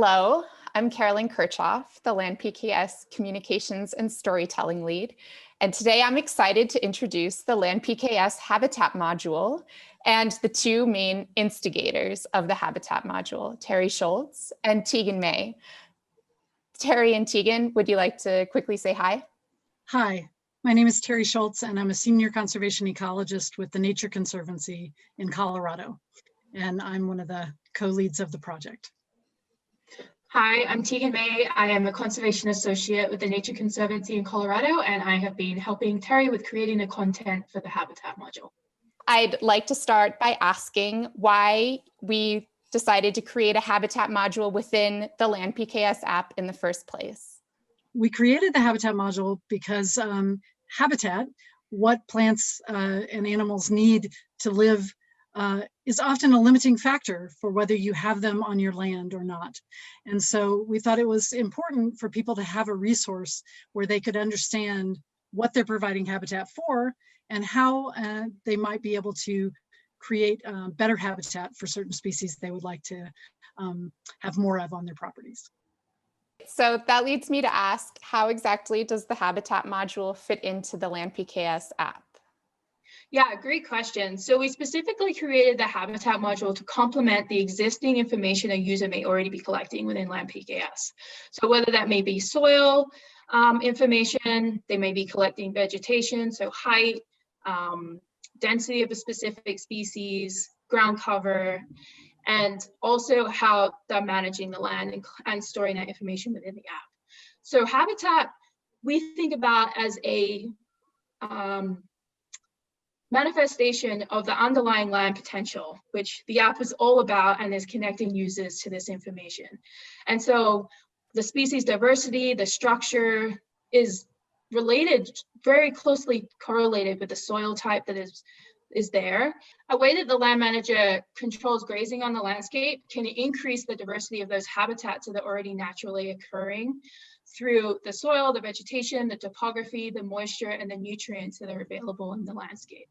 Hello, I'm Carolyn Kirchhoff, the LandPks Communications and Storytelling Lead. And today I'm excited to introduce the LandPks Habitat Module and the two main instigators of the Habitat Module, Terri Schulz and Tegan May. Terri and Tegan, would you like to quickly say hi? Hi, my name is Terri Schulz, and I'm a senior conservation ecologist with the Nature Conservancy in Colorado. And I'm one of the co-leads of the project. Hi, I'm Tegan May. I am a conservation associate with the Nature Conservancy in Colorado, and I have been helping Terri with creating the content for the Habitat module. I'd like to start by asking why we decided to create a Habitat module within the LandPks app in the first place. We created the Habitat module because habitat, what plants and animals need to live, is often a limiting factor for whether you have them on your land or not. And so we thought it was important for people to have a resource where they could understand what they're providing habitat for and how they might be able to create better habitat for certain species they would like to have more of on their properties. So that leads me to ask, how exactly does the Habitat module fit into the LandPks app? Yeah, great question. So we specifically created the Habitat module to complement the existing information a user may already be collecting within LandPks. So whether that may be soil information, they may be collecting vegetation, so height, density of a specific species, ground cover, and also how they're managing the land and storing that information within the app. So Habitat, we think about as a manifestation of the underlying land potential, which the app is all about and is connecting users to this information. And so the species diversity, the structure is related, very closely correlated with the soil type that is there. A way that the land manager controls grazing on the landscape can increase the diversity of those habitats that are already naturally occurring through the soil, the vegetation, the topography, the moisture, and the nutrients that are available in the landscape.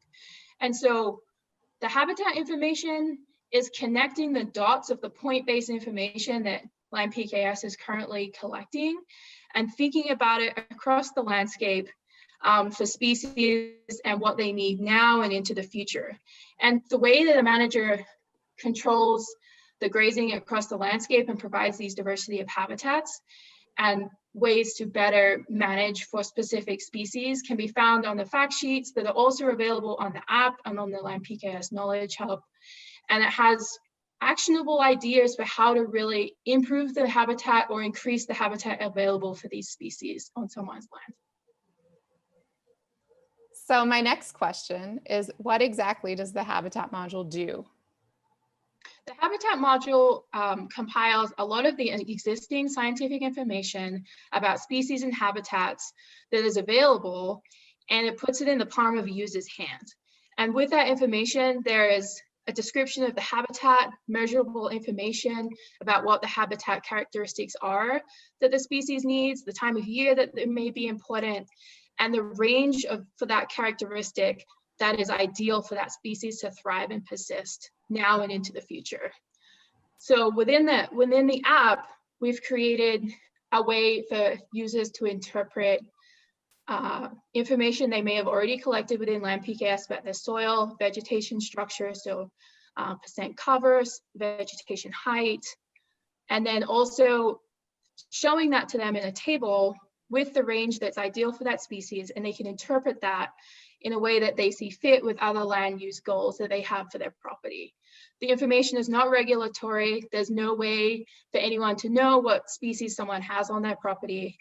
And so the habitat information is connecting the dots of the point-based information that LandPks is currently collecting and thinking about it across the landscape for species and what they need now and into the future. And the way that a manager controls the grazing across the landscape and provides these diversity of habitats and ways to better manage for specific species can be found on the fact sheets that are also available on the app and on the LandPks Knowledge Hub. And it has actionable ideas for how to really improve the habitat or increase the habitat available for these species on someone's land. So my next question is, what exactly does the Habitat module do? The Habitat module compiles a lot of the existing scientific information about species and habitats that is available, and it puts it in the palm of a user's hand. And with that information, there is a description of the habitat, measurable information about what the habitat characteristics are that the species needs, the time of year that it may be important, and the range for that characteristic that is ideal for that species to thrive and persist now and into the future. So within the app, we've created a way for users to interpret information they may have already collected within LandPks about the soil, vegetation structure, so percent covers, vegetation height, and then also showing that to them in a table with the range that's ideal for that species, and they can interpret that in a way that they see fit with other land use goals that they have for their property. The information is not regulatory. There's no way for anyone to know what species someone has on their property.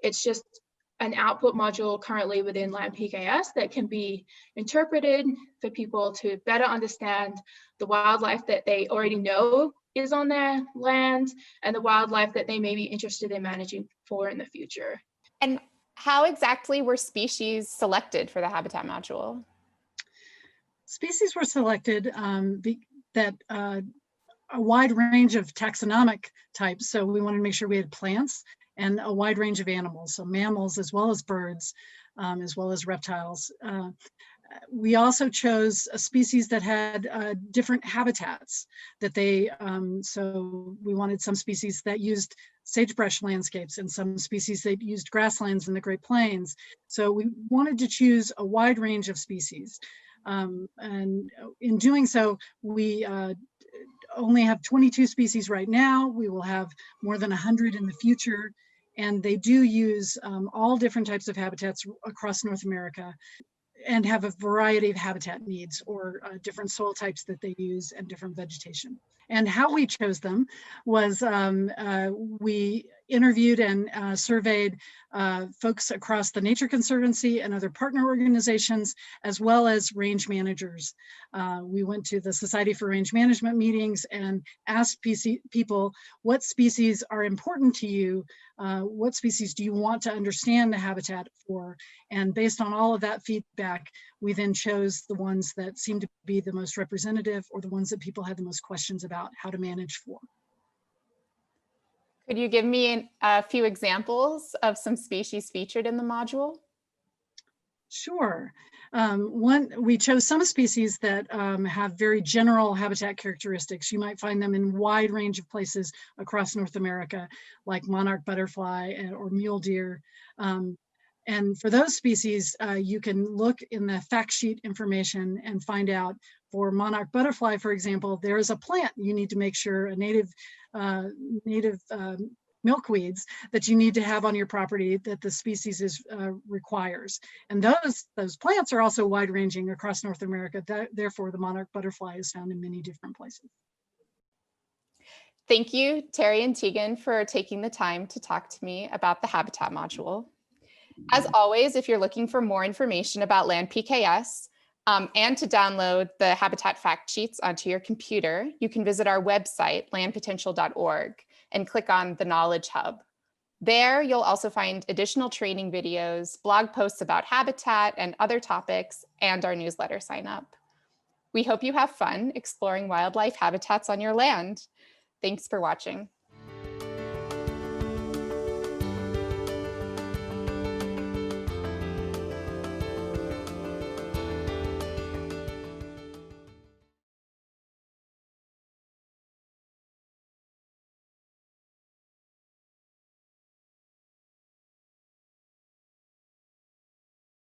It's just an output module currently within LandPks that can be interpreted for people to better understand the wildlife that they already know is on their land and the wildlife that they may be interested in managing for in the future. And how exactly were species selected for the Habitat module? Species were selected that a wide range of taxonomic types. So we wanted to make sure we had plants and a wide range of animals, so mammals as well as birds, as well as reptiles. We also chose a species that had different habitats that they, so we wanted some species that used sagebrush landscapes and some species that used grasslands in the Great Plains. So we wanted to choose a wide range of species. And in doing so, we only have 22 species right now. We will have more than 100 in the future. And they do use all different types of habitats across North America, and have a variety of habitat needs, or different soil types that they use and different vegetation. And how we chose them was we interviewed and surveyed folks across the Nature Conservancy and other partner organizations, as well as range managers. We went to the Society for Range Management meetings and asked people, what species are important to you? What species do you want to understand the habitat for? And based on all of that feedback, we then chose the ones that seemed to be the most representative, or the ones that people had the most questions about how to manage for. Could you give me a few examples of some species featured in the module? Sure. We chose some species that have very general habitat characteristics. You might find them in a wide range of places across North America, like monarch butterfly or mule deer. And for those species, you can look in the fact sheet information and find out, for monarch butterfly, for example, there is a plant you need to make sure, a native milkweeds that you need to have on your property that the species requires. And those plants are also wide ranging across North America. Therefore, the monarch butterfly is found in many different places. Thank you, Terri and Tegan, for taking the time to talk to me about the habitat module. As always, if you're looking for more information about LandPks and to download the habitat fact sheets onto your computer, you can visit our website, landpotential.org, and click on the Knowledge Hub. There, you'll also find additional training videos, blog posts about habitat and other topics, and our newsletter sign up. We hope you have fun exploring wildlife habitats on your land. Thanks for watching.